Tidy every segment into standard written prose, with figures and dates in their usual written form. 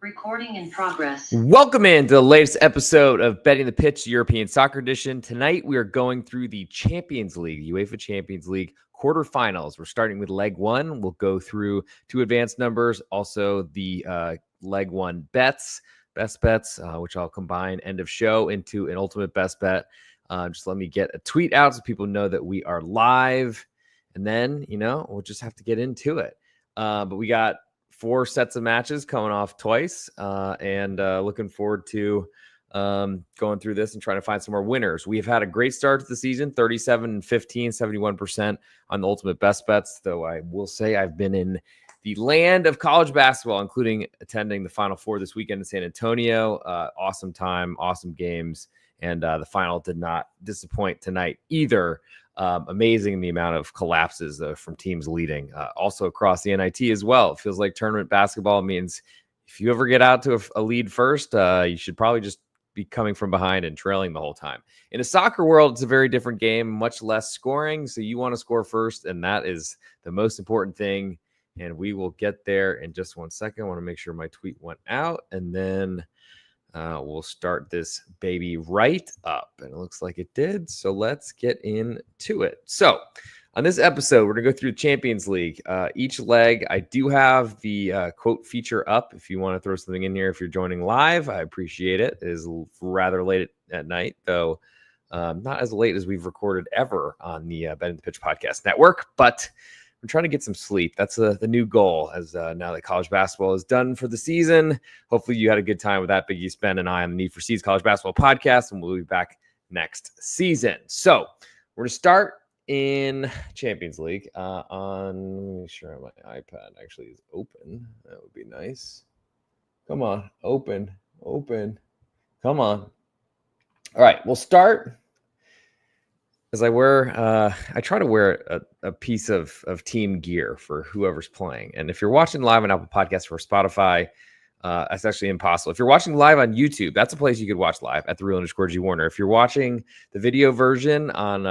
Recording in progress. Welcome into the latest episode of Betting the Pitch European Soccer Edition. Tonight we are going through the Champions League, UEFA Champions League quarterfinals. We're starting with leg one. We'll go through two advanced numbers, also the leg one best bets, which I'll combine end of show into an ultimate best bet. Just let me get a tweet out so people know that we are live, and then we'll just have to get into it. But we got 4 sets of matches coming off twice, and looking forward to going through this and trying to find some more winners. We have had a great start to the season, 37-15, 71% on the ultimate best bets, though I will say I've been in the land of college basketball, including attending the Final Four this weekend in San Antonio. Awesome time, awesome games, and the final did not disappoint tonight either. Amazing the amount of collapses from teams leading, also across the NIT as well. It feels like tournament basketball means if you ever get out to a lead first, you should probably just be coming from behind and trailing the whole time. In a soccer world, it's a very different game, much less scoring. So you want to score first, and that is the most important thing. And we will get there in just 1 second. I want to make sure my tweet went out, and then we'll start this baby right up, and it looks like it did. So let's get into it. So on this episode, we're going to go through the Champions League. Each leg, I do have the quote feature up. If you want to throw something in here, if you're joining live, I appreciate it. It is rather late at night, though not as late as we've recorded ever on the Betting the Pitch Podcast Network, but I'm trying to get some sleep. That's the new goal, as now that college basketball is done for the season. Hopefully you had a good time with that. Big East Ben and I on the Need for Seeds College Basketball Podcast, and we'll be back next season. So we're going to start in Champions League let me make sure my iPad actually is open. That would be nice. Come on, open. Come on. All right, we'll start. As I try to wear a piece of team gear for whoever's playing. And if you're watching live on Apple Podcasts or Spotify, that's actually impossible. If you're watching live on YouTube, that's a place you could watch live at @the_G Warner. If you're watching the video version on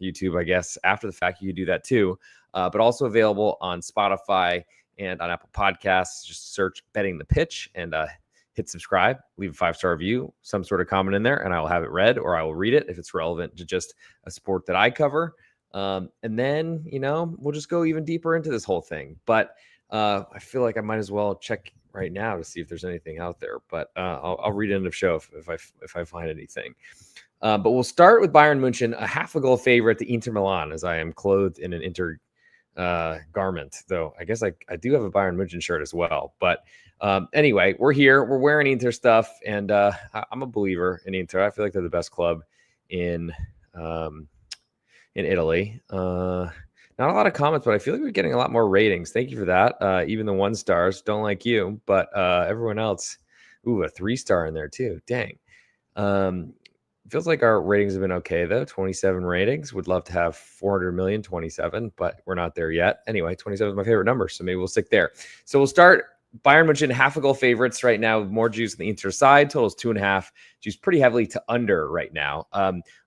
YouTube, I guess after the fact, you could do that too. But also available on Spotify and on Apple Podcasts. Just search Betting the Pitch and hit subscribe, leave a 5-star review, some sort of comment in there, and I will have it read, or I will read it if it's relevant to just a sport that I cover. And then, we'll just go even deeper into this whole thing. But I feel like I might as well check right now to see if there's anything out there. But I'll read end of show if I find anything. But we'll start with Bayern München, a half a goal favorite to Inter Milan, as I am clothed in an Inter garment, though I guess I do have a Bayern München shirt as well. But anyway, we're here. We're wearing Inter stuff, and I'm a believer in Inter. I feel like they're the best club in Italy. Not a lot of comments, but I feel like we're getting a lot more ratings. Thank you for that. Even the 1 stars, don't like you, but everyone else, a 3-star in there too. Dang. Feels like our ratings have been okay, though. 27 ratings. Would love to have 400 million, 27, but we're not there yet. Anyway, 27 is my favorite number, so maybe we'll stick there. So we'll start Bayern München, half a goal favorites right now, with more juice on the Inter side. Totals 2.5. Juice pretty heavily to under right now.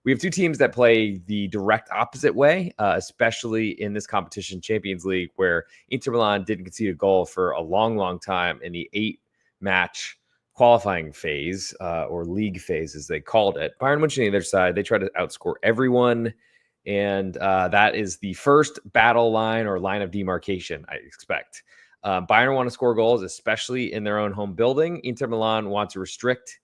We have two teams that play the direct opposite way, especially in this competition, Champions League, where Inter Milan didn't concede a goal for a long, long time in the 8-match qualifying phase, or league phase, as they called it. Bayern München on the other side, they try to outscore everyone, and that is the first battle line or line of demarcation, I expect. Bayern want to score goals, especially in their own home building. Inter Milan want to restrict,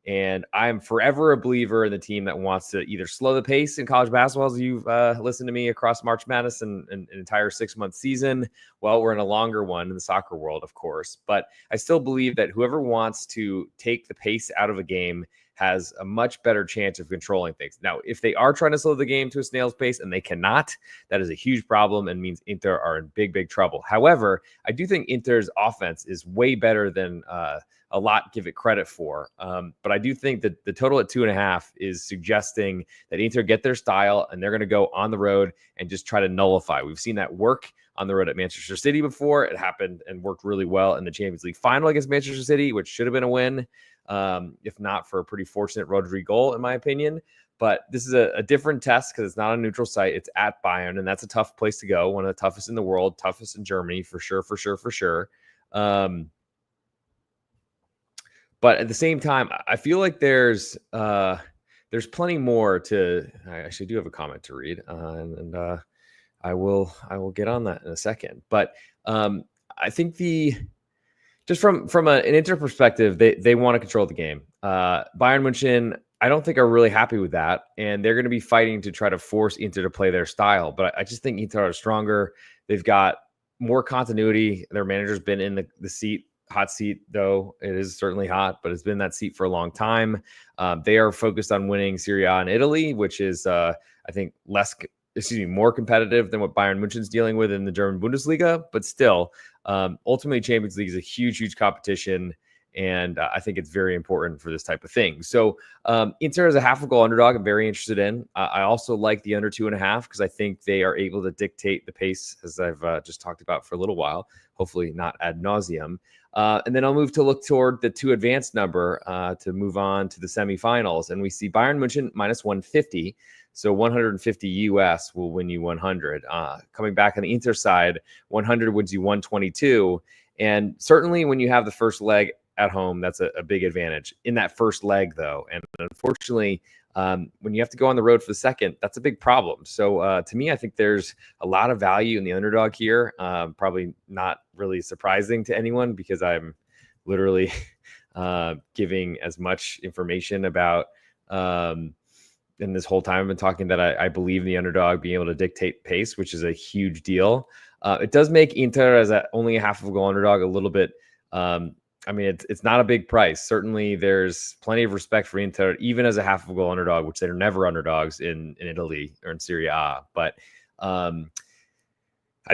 and I'm forever a believer in the team that wants to either slow the pace in college basketball, as you've listened to me across March Madness and an entire 6-month season. Well, we're in a longer one in the soccer world, of course, but I still believe that whoever wants to take the pace out of a game has a much better chance of controlling things. Now, if they are trying to slow the game to a snail's pace and they cannot, that is a huge problem and means Inter are in big, big trouble. However, I do think Inter's offense is way better than a lot give it credit for. But I do think that the total at 2.5 is suggesting that Inter get their style and they're going to go on the road and just try to nullify. We've seen that work on the road at Manchester City before. It happened and worked really well in the Champions League final against Manchester City, which should have been a win, if not for a pretty fortunate Rodri goal, in my opinion. But this is a different test because it's not a neutral site. It's at Bayern, and that's a tough place to go. One of the toughest in the world, toughest in Germany, for sure. But at the same time, I feel like there's plenty more to. I actually do have a comment to read, and I will get on that in a second. But I think just from an Inter perspective, they want to control the game. Bayern München, I don't think are really happy with that, and they're going to be fighting to try to force Inter to play their style. But I just think Inter are stronger. They've got more continuity. Their manager's been in the hot seat, though it is certainly hot, but it's been in that seat for a long time. They are focused on winning Serie A in Italy, which is, I think, more competitive than what Bayern München's dealing with in the German Bundesliga. But still, ultimately, Champions League is a huge, huge competition. And I think it's very important for this type of thing. So Inter is a half a goal underdog I'm very interested in. I also like the under 2.5 because I think they are able to dictate the pace, as I've just talked about for a little while, hopefully not ad nauseum. And then I'll move to look toward the 2 advanced number to move on to the semifinals. And we see Bayern München minus 150. So 150 US will win you 100. Coming back on the Inter side, 100 wins you 122. And certainly when you have the first leg at home, that's a big advantage in that first leg, though. And unfortunately, when you have to go on the road for the second, that's a big problem. So to me, I think there's a lot of value in the underdog here. Probably not really surprising to anyone because I'm literally giving as much information about and this whole time I've been talking that I believe in the underdog being able to dictate pace, which is a huge deal. It does make Inter as only a half of a goal underdog a little bit. I mean, it's not a big price. Certainly, there's plenty of respect for Inter, even as a half of a goal underdog, which they're never underdogs in Italy or in Serie A. But I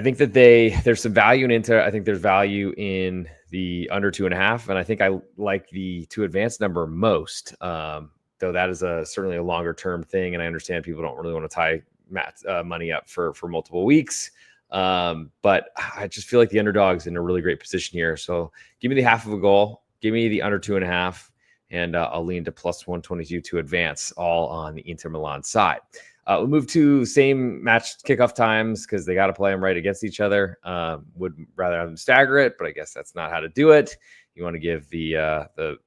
think that there's some value in Inter. I think there's value in the under 2.5, and I think I like the 2 advanced number most. Though that is certainly a longer term thing, and I understand people don't really want to tie money up for multiple weeks. But I just feel like the underdog's in a really great position here. So give me the half of a goal, give me the under 2.5, and I'll lean to plus 122 to advance, all on the Inter Milan side. We'll move to same match kickoff times because they got to play them right against each other. Would rather have them stagger it, but I guess that's not how to do it. You want to give the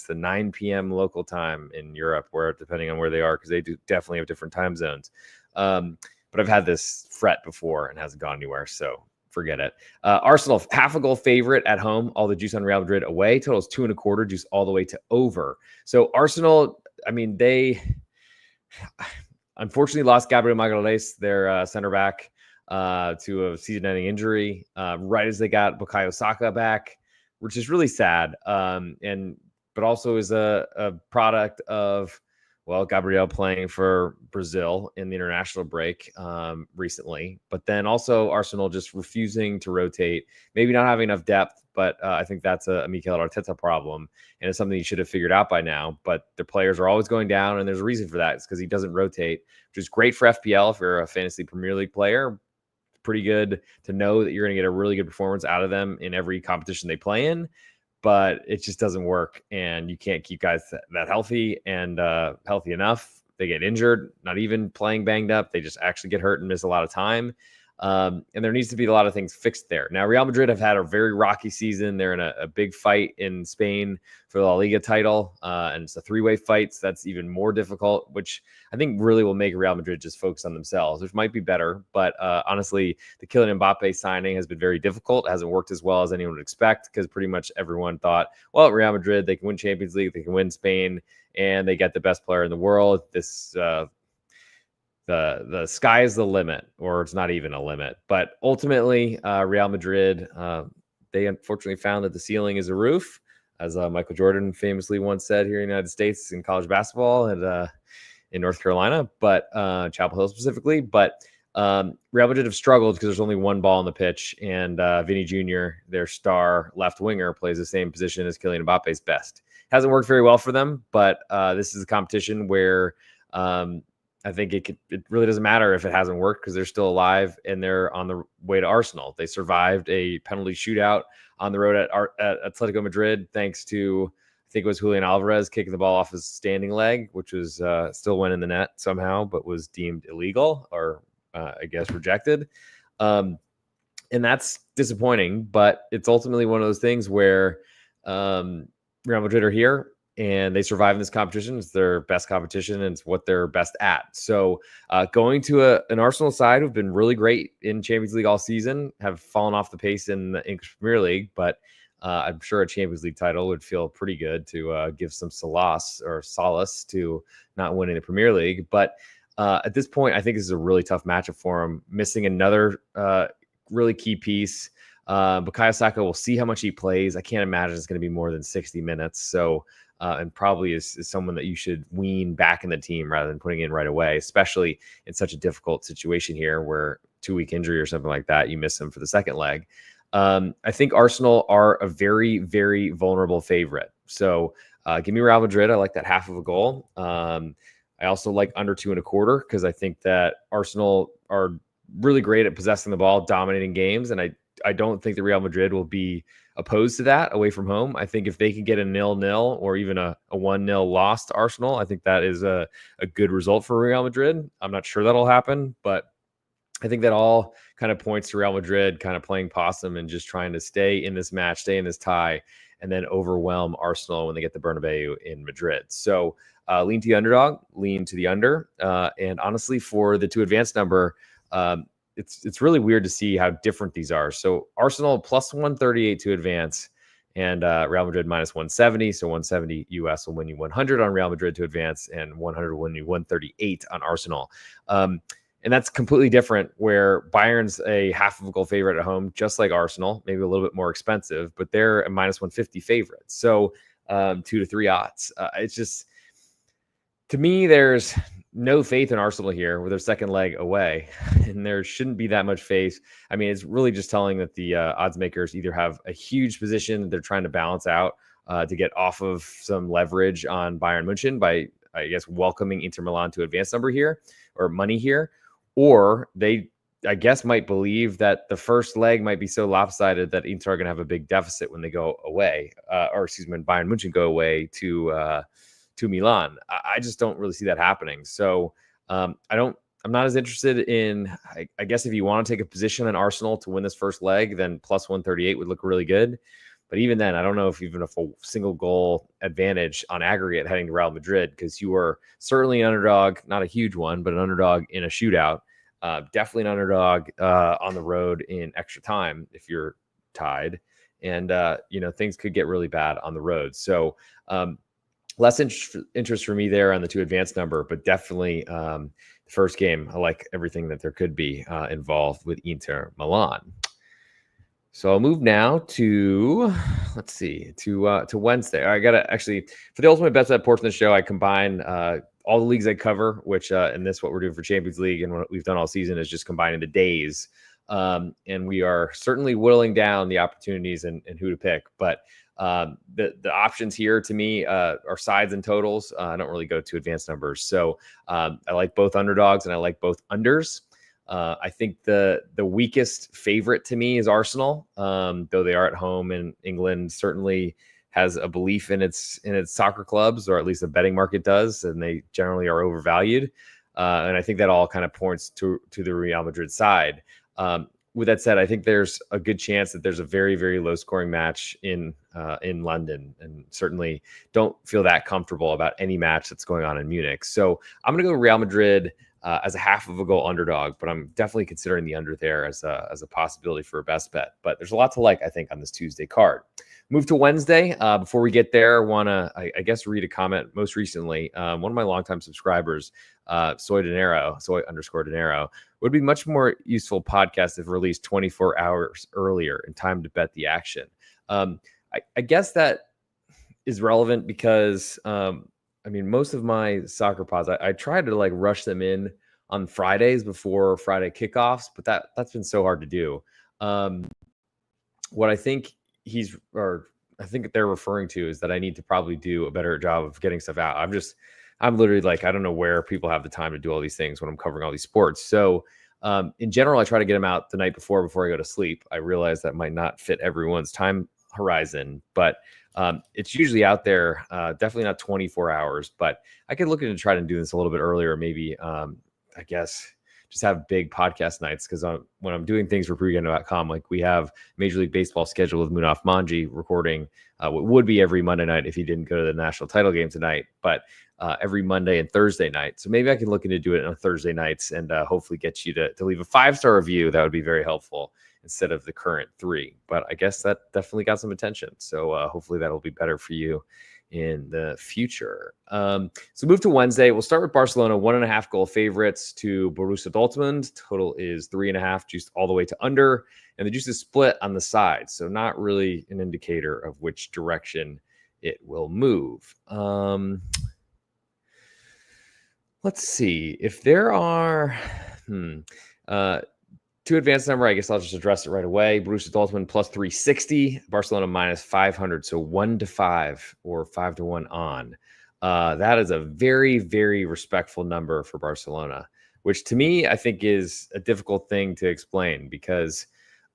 9 p.m. local time in Europe, where depending on where they are, because they do definitely have different time zones. But I've had this fret before and hasn't gone anywhere, so forget it. Arsenal, half a goal favorite at home. All the juice on Real Madrid away. Totals 2.25, juice all the way to over. So Arsenal, I mean, they unfortunately lost Gabriel Magalhaes, their center back, to a season-ending injury right as they got Bukayo Saka back, which is really sad. But also is a product of, well, Gabriel playing for Brazil in the international break recently, but then also Arsenal just refusing to rotate, maybe not having enough depth, but I think that's a Mikel Arteta problem, and it's something you should have figured out by now. But their players are always going down, and there's a reason for that. It's because he doesn't rotate, which is great for FPL if you're a fantasy Premier League player. Pretty good to know that you're going to get a really good performance out of them in every competition they play in. But it just doesn't work, and you can't keep guys that healthy and healthy enough. They get injured, not even playing banged up. They just actually get hurt and miss a lot of time. And there needs to be a lot of things fixed there. Now, Real Madrid have had a very rocky season. They're in a big fight in Spain for the La Liga title, and it's a 3-way fight, so that's even more difficult, which I think really will make Real Madrid just focus on themselves, which might be better. But honestly, the Kylian Mbappe signing has been very difficult. It hasn't worked as well as anyone would expect because pretty much everyone thought, well, Real Madrid, they can win Champions League, they can win Spain, and they get the best player in the world. The sky is the limit, or it's not even a limit. But ultimately, Real Madrid, they unfortunately found that the ceiling is a roof, as Michael Jordan famously once said here in the United States in college basketball and in North Carolina, but Chapel Hill specifically. But Real Madrid have struggled because there's only one ball on the pitch, and Vinny Jr., their star left winger, plays the same position as Kylian Mbappe's best. Hasn't worked very well for them, but this is a competition where I think it really doesn't matter if it hasn't worked because they're still alive and they're on the way to Arsenal. They survived a penalty shootout on the road at Atletico Madrid thanks to, I think it was Julian Alvarez kicking the ball off his standing leg, which was still went in the net somehow, but was deemed illegal or I guess rejected. And that's disappointing, but it's ultimately one of those things where Real Madrid are here and they survive in this competition. It's their best competition and it's what they're best at. So going to an Arsenal side who've been really great in Champions League all season, have fallen off the pace in the English Premier League, but I'm sure a Champions League title would feel pretty good to give some solace to not winning the Premier League. But at this point, I think this is a really tough matchup for him. Missing another really key piece. Bukayo Saka, we'll see how much he plays. I can't imagine it's going to be more than 60 minutes. So, and probably is someone that you should wean back in the team rather than putting in right away, especially in such a difficult situation here where 2-week injury or something like that, you miss him for the second leg. I think Arsenal are a very, very vulnerable favorite. So give me Real Madrid. I like that half of a goal. I also like under 2.25 because I think that Arsenal are really great at possessing the ball, dominating games. And I don't think the Real Madrid will be opposed to that away from home. I think if they can get a 0-0 or even a 1-0 loss to Arsenal, I think that is a good result for Real Madrid. I'm not sure that'll happen, but I think that all kind of points to Real Madrid kind of playing possum and just trying to stay in this match, stay in this tie, and then overwhelm Arsenal when they get the Bernabeu in Madrid. So lean to the underdog, lean to the under. And honestly, for the 2 advanced number, it's really weird to see how different these are. So Arsenal plus 138 to advance and Real Madrid minus 170. So 170 US will win you 100 on Real Madrid to advance and 100 will win you 138 on Arsenal. And that's completely different where Bayern's a half of a goal favorite at home, just like Arsenal, maybe a little bit more expensive, but they're a minus 150 favorite. So 2 to 3 odds. It's just, to me, there's no faith in Arsenal here with their second leg away, and there shouldn't be that much faith. I mean, it's really just telling that the odds makers either have a huge position that they're trying to balance out to get off of some leverage on Bayern München by, I guess, welcoming Inter Milan to advance number here or money here, or they, I guess, might believe that the first leg might be so lopsided that Inter are going to have a big deficit when they go away, when Bayern München go away to Milan. I just don't really see that happening. So I'm not as interested in, I guess if you want to take a position on Arsenal to win this first leg, then plus 138 would look really good. But even then, I don't know if even a single goal advantage on aggregate heading to Real Madrid, because you are certainly an underdog, not a huge one, but an underdog in a shootout. Definitely an underdog on the road in extra time if you're tied. And, things could get really bad on the road. So less interest for me there on the 2 advanced number, but definitely the first game, I like everything that there could be involved with Inter Milan. So I'll move now to, to Wednesday. I got to actually, for the ultimate bets bet portion of the show, I combine all the leagues I cover, which in this, what we're doing for Champions League and what we've done all season is just combining the days. And we are certainly whittling down the opportunities and who to pick. But the options here to me are sides and totals. I don't really go to advanced numbers. So I like both underdogs and I like both unders. I think the weakest favorite to me is Arsenal, though they are at home, and England certainly has a belief in its soccer clubs, or at least the betting market does, and they generally are overvalued. And I think that all kind of points to the Real Madrid side. With that said, I think there's a good chance that there's a very, very low scoring match in London, and certainly don't feel that comfortable about any match that's going on in Munich. So I'm going to go Real Madrid as a half of a goal underdog, but I'm definitely considering the under there as a possibility for a best bet. But there's a lot to like, I think, on this Tuesday card. Move to Wednesday. Before we get there, I want to, I guess, read a comment most recently. One of my longtime subscribers, soy_dinero, would be much more useful podcast if released 24 hours earlier in time to bet the action. I guess that is relevant because, most of my soccer pods, I try to rush them in on Fridays before Friday kickoffs, but that's been so hard to do. What I think I think they're referring to is that I need to probably do a better job of getting stuff out. I'm literally I don't know where people have the time to do all these things when I'm covering all these sports. So in general, I try to get them out the night before I go to sleep. I realize that might not fit everyone's time horizon, but it's usually out there, definitely not 24 hours, but I could look into try to do this a little bit earlier, maybe, I guess just have big podcast nights because when I'm doing things for pregame.com, like we have Major League Baseball scheduled with Munaf Manji recording what would be every Monday night if he didn't go to the national title game tonight, but every Monday and Thursday night. So maybe I can look into do it on Thursday nights and hopefully get you to leave a 5-star review. That would be very helpful instead of the current 3. But I guess that definitely got some attention. So hopefully that'll be better for you in the future. So move to Wednesday. We'll start with Barcelona, 1.5 goal favorites to Borussia Dortmund. Total is 3.5, juiced all the way to under. And the juice is split on the side. So not really an indicator of which direction it will move. Let's see if there are two advanced number. I guess I'll just address it right away. Borussia Dortmund plus 360, Barcelona minus 500. So 1-5 or 5-1 on. That is a very, very respectful number for Barcelona, which to me, I think is a difficult thing to explain because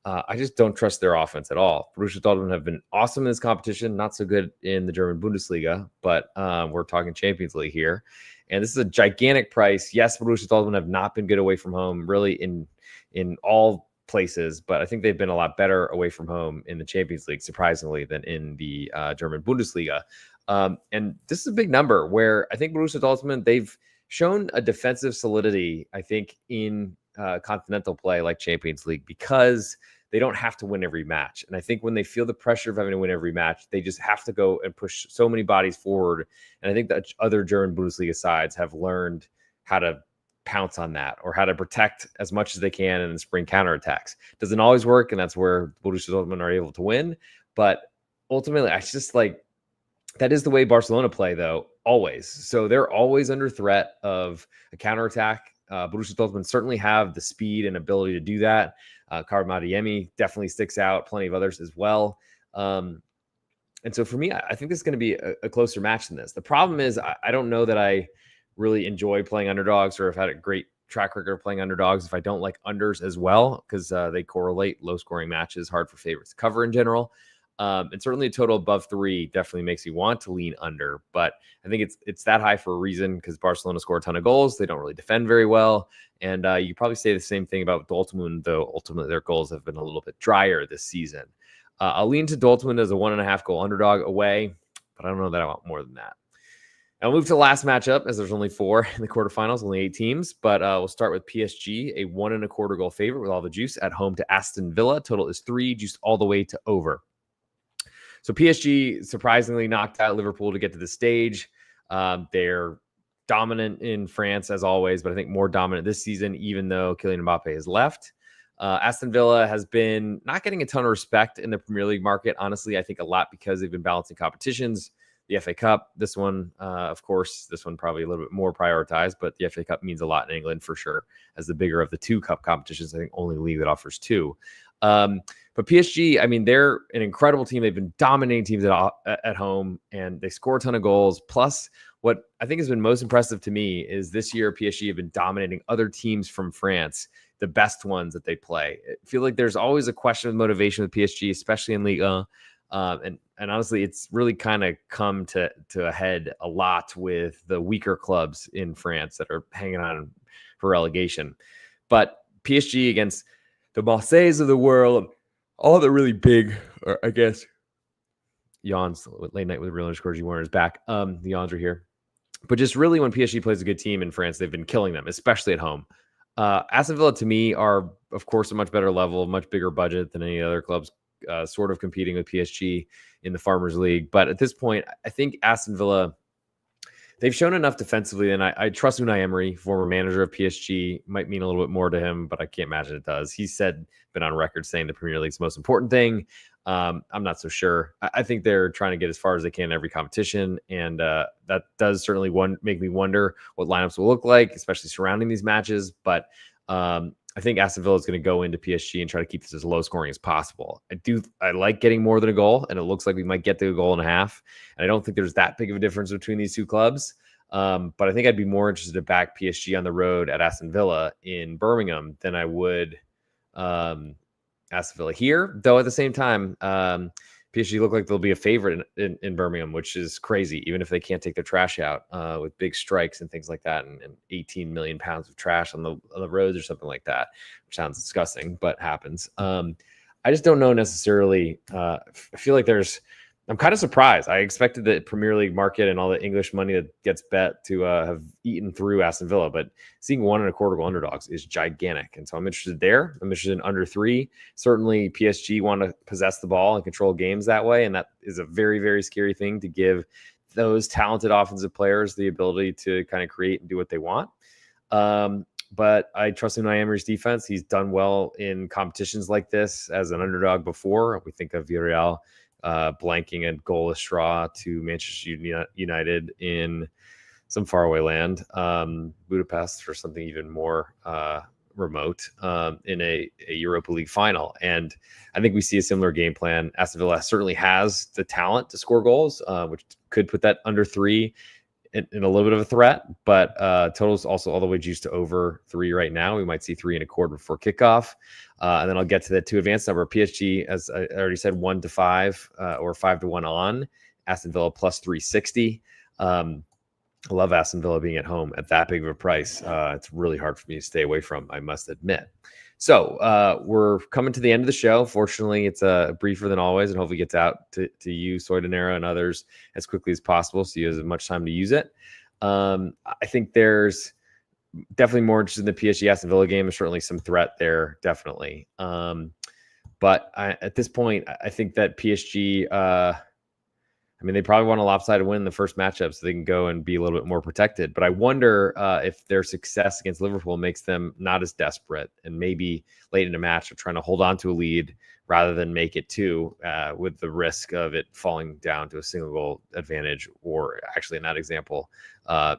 I just don't trust their offense at all. Borussia Dortmund have been awesome in this competition, not so good in the German Bundesliga, but we're talking Champions League here. And this is a gigantic price. Yes, Borussia Dortmund have not been good away from home, really in all places, but I think they've been a lot better away from home in the Champions League, surprisingly, than in the German Bundesliga. And this is a big number where I think Borussia Dortmund, they've shown a defensive solidity, I think, in continental play like Champions League because they don't have to win every match. And I think when they feel the pressure of having to win every match, they just have to go and push so many bodies forward. And I think that other German Bundesliga sides have learned how to pounce on that or how to protect as much as they can and then spring counterattacks. Doesn't always work, and that's where Borussia Dortmund are able to win. But ultimately, I just like that is the way Barcelona play, though, always. So they're always under threat of a counterattack. Borussia Dortmund certainly have the speed and ability to do that. Karim Adeyemi definitely sticks out. Plenty of others as well. And so for me, I think this is going to be a closer match than this. The problem is I don't know that I really enjoy playing underdogs or have had a great track record of playing underdogs if I don't like unders as well because they correlate. Low-scoring matches, hard for favorites to cover in general. And certainly a total above 3 definitely makes you want to lean under. But I think it's that high for a reason because Barcelona score a ton of goals. They don't really defend very well. And you probably say the same thing about Dortmund, though ultimately their goals have been a little bit drier this season. I'll lean to Dortmund as a 1.5 goal underdog away, but I don't know that I want more than that. I'll move to the last matchup as there's only 4 in the quarterfinals, only 8 teams. But we'll start with PSG, a 1.25 goal favorite with all the juice at home to Aston Villa. Total is 3, juiced all the way to over. So PSG surprisingly knocked out Liverpool to get to the stage. They're dominant in France as always, but I think more dominant this season, even though Kylian Mbappe has left. Aston Villa has been not getting a ton of respect in the Premier League market. Honestly, I think a lot because they've been balancing competitions. The FA Cup, this one, of course, this one probably a little bit more prioritized, but the FA Cup means a lot in England for sure as the bigger of the 2 cup competitions. I think only league that offers 2. But PSG, I mean, they're an incredible team. They've been dominating teams at home, and they score a ton of goals. Plus, what I think has been most impressive to me is this year PSG have been dominating other teams from France, the best ones that they play. I feel like there's always a question of motivation with PSG, especially in Ligue 1. And honestly, it's really kind of come to a head a lot with the weaker clubs in France that are hanging on for relegation. But PSG against the Marseilles of the world, all the really big, or I guess, yawns, late night with real underscore G1 is back. The yawns are here. But just really when PSG plays a good team in France, they've been killing them, especially at home. Aston Villa, to me, are, of course, a much better level, much bigger budget than any other clubs, sort of competing with PSG in the Farmers League. But at this point, I think Aston Villa, they've shown enough defensively, and I trust Unai Emery, former manager of PSG, might mean a little bit more to him, but I can't imagine it does. He been on record saying the Premier League's the most important thing. I'm not so sure. I think they're trying to get as far as they can in every competition, and that does certainly make me wonder what lineups will look like, especially surrounding these matches. But I think Aston Villa is going to go into PSG and try to keep this as low scoring as possible. I like getting more than a goal, and it looks like we might get to a goal and a half. And I don't think there's that big of a difference between these 2 clubs. But I think I'd be more interested to back PSG on the road at Aston Villa in Birmingham than I would Aston Villa here. Though at the same time, PSG look like they'll be a favorite in Birmingham, which is crazy, even if they can't take their trash out with big strikes and things like that, and 18 million pounds of trash on the roads or something like that, which sounds disgusting, but happens. I just don't know necessarily. I feel like I'm kind of surprised. I expected the Premier League market and all the English money that gets bet to have eaten through Aston Villa, but seeing 1.25 goal underdogs is gigantic. And so I'm interested there. I'm interested in under 3. Certainly PSG want to possess the ball and control games that way. And that is a very, very scary thing, to give those talented offensive players the ability to kind of create and do what they want. But I trust in Unai Emery's defense. He's done well in competitions like this as an underdog before. We think of Villarreal blanking a goalless draw to Manchester United in some faraway land, Budapest, or something even more remote, in a Europa League final. And I think we see a similar game plan. Aston Villa certainly has the talent to score goals, which could put that under 3 in a little bit of a threat, but total's also all the way juiced to over 3 right now. We might see 3.25 before kickoff. And then I'll get to that 2 advanced number. PSG, as I already said, 1-5 or 5-1 on. Aston Villa plus 360. I love Aston Villa being at home at that big of a price. It's really hard for me to stay away from, I must admit. So we're coming to the end of the show. Fortunately, it's briefer than always, and hopefully gets out to you, Soy de Nero, and others as quickly as possible, so you have as much time to use it. I think there's definitely more interested in the PSG Aston Villa game. There's certainly some threat there, definitely. But at this point, I think that PSG, they probably want a lopsided win in the first matchup so they can go and be a little bit more protected. But I wonder if their success against Liverpool makes them not as desperate, and maybe late in a match they're trying to hold on to a lead rather than make it 2, with the risk of it falling down to a single goal advantage, or actually in that example,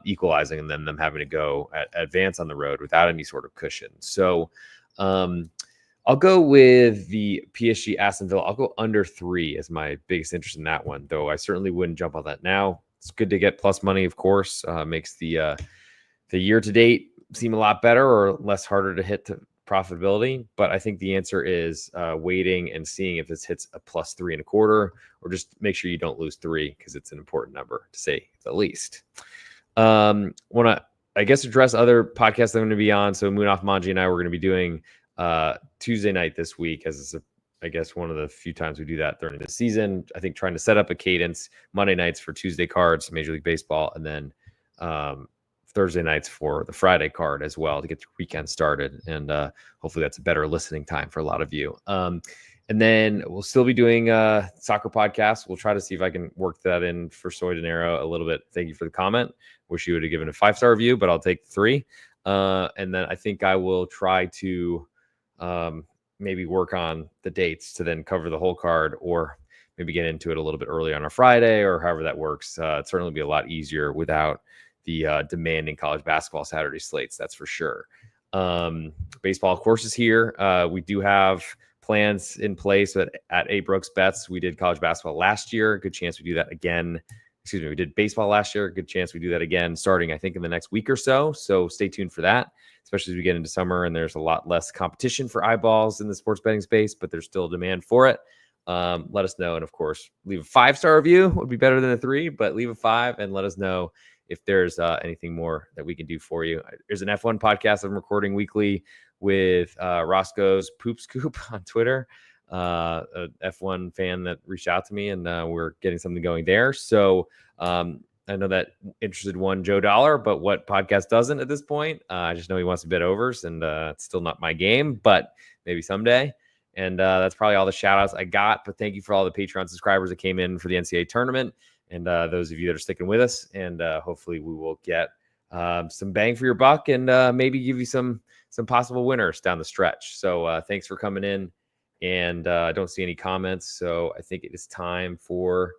equalizing and then them having to go advance on the road without any sort of cushion. So I'll go with the PSG Aston Villa. I'll go under 3 as my biggest interest in that one, though I certainly wouldn't jump on that now. It's good to get plus money, of course. Makes the year to date seem a lot better, or less harder to hit to profitability. But I think the answer is waiting and seeing if this hits a plus 3.25, or just make sure you don't lose 3, because it's an important number to say the least. Want to, I guess, address other podcasts I'm going to be on. So Munaf Manji and I were going to be doing Tuesday night this week, as is, I guess, one of the few times we do that during the season. I think trying to set up a cadence, Monday nights for Tuesday cards, Major League Baseball, and then Thursday nights for the Friday card as well, to get the weekend started. And hopefully that's a better listening time for a lot of you. And then we'll still be doing soccer podcasts. We'll try to see if I can work that in for Soy de Nero a little bit. Thank you for the comment. Wish you would have given a 5-star review, but I'll take 3. And then I think I will try to maybe work on the dates to then cover the whole card, or maybe get into it a little bit early on a Friday, or however that works. It'd certainly be a lot easier without the demanding college basketball Saturday slates, that's for sure. Baseball, of course, is here. We do have plans in place at A. Brooks Bets. We did college basketball last year. Good chance we do that again. Excuse me, we did baseball last year. Good chance we do that again, starting, I think, in the next week or so. So stay tuned for that, especially as we get into summer and there's a lot less competition for eyeballs in the sports betting space, but there's still demand for it. Let us know. And of course, leave a 5-star review. Would be better than a 3, but leave a 5 and let us know if there's anything more that we can do for you. There's an F1 podcast I'm recording weekly with Roscoe's Poop Scoop on Twitter, a F1 fan that reached out to me, and we're getting something going there. So I know that interested one Joe Dollar, but what podcast doesn't at this point? I just know he wants to bet overs, and it's still not my game, but maybe someday. And that's probably all the shout outs I got. But thank you for all the Patreon subscribers that came in for the NCAA tournament, and those of you that are sticking with us. And hopefully we will get some bang for your buck, and maybe give you some possible winners down the stretch. So thanks for coming in. And I don't see any comments, so I think it is time for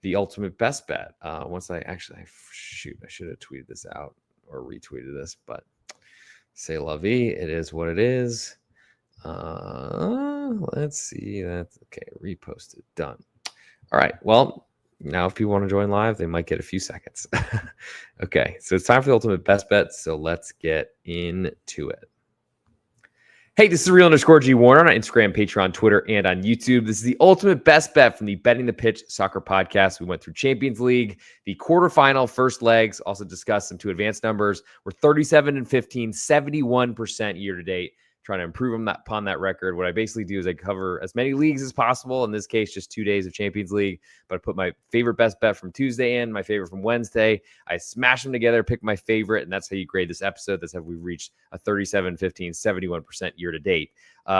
the ultimate best bet. Once I should have tweeted this out or retweeted this, but c'est la vie. It is what it is. Let's see. That's okay. Reposted. Done. All right. Well, now if people want to join live, they might get a few seconds. Okay. So it's time for the ultimate best bet. So let's get into it. Hey, this is real_G Warner on Instagram, Patreon, Twitter, and on YouTube. This is the ultimate best bet from the Betting the Pitch Soccer Podcast. We went through Champions League, the quarterfinal first legs, also discussed some two advanced numbers. We're 37-15, 71% year to date. Trying to improve upon that record. What I basically do is I cover as many leagues as possible. In this case, just 2 days of Champions League. But I put my favorite best bet from Tuesday in, my favorite from Wednesday. I smash them together, pick my favorite, and that's how you grade this episode. That's how we reached a 37-15, 71% year to date.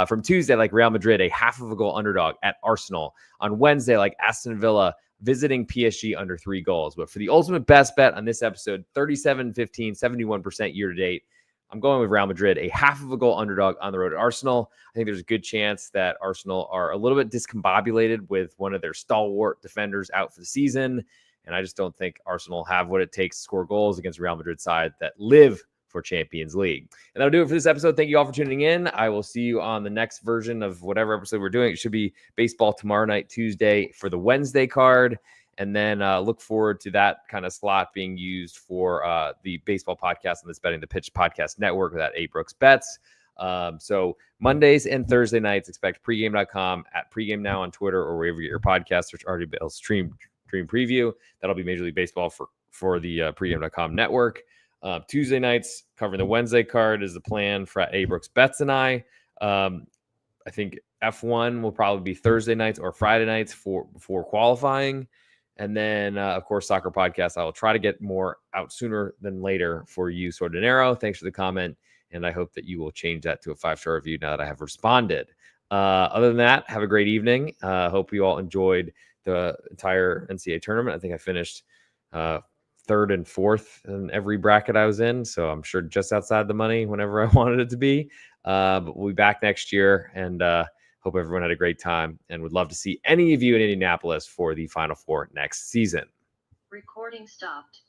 From Tuesday, like Real Madrid, a half of a goal underdog at Arsenal. On Wednesday, like Aston Villa visiting PSG under 3 goals. But for the ultimate best bet on this episode, 37-15, 71% year to date, I'm going with Real Madrid, a half of a goal underdog on the road at Arsenal. I think there's a good chance that Arsenal are a little bit discombobulated with one of their stalwart defenders out for the season. And I just don't think Arsenal have what it takes to score goals against Real Madrid side that live for Champions League. And that'll do it for this episode. Thank you all for tuning in. I will see you on the next version of whatever episode we're doing. It should be baseball tomorrow night, Tuesday, for the Wednesday card. And then look forward to that kind of slot being used for the baseball podcast on this Betting the Pitch podcast network with that A Brooks Bets. So Mondays and Thursday nights, expect pregame.com, at pregame now on Twitter, or wherever you get your podcasts, which already built stream preview. That'll be Major League Baseball for the pregame.com network. Tuesday nights covering the Wednesday card is the plan for A Brooks Bets and I. I think F1 will probably be Thursday nights or Friday nights before qualifying. And then, of course, Soccer Podcast. I will try to get more out sooner than later for you, Sordinero. Thanks for the comment. And I hope that you will change that to a 5-star review now that I have responded. Other than that, have a great evening. Hope you all enjoyed the entire NCAA tournament. I think I finished third and fourth in every bracket I was in. So I'm sure just outside the money whenever I wanted it to be. But we'll be back next year. And hope everyone had a great time and would love to see any of you in Indianapolis for the Final Four next season. Recording stopped.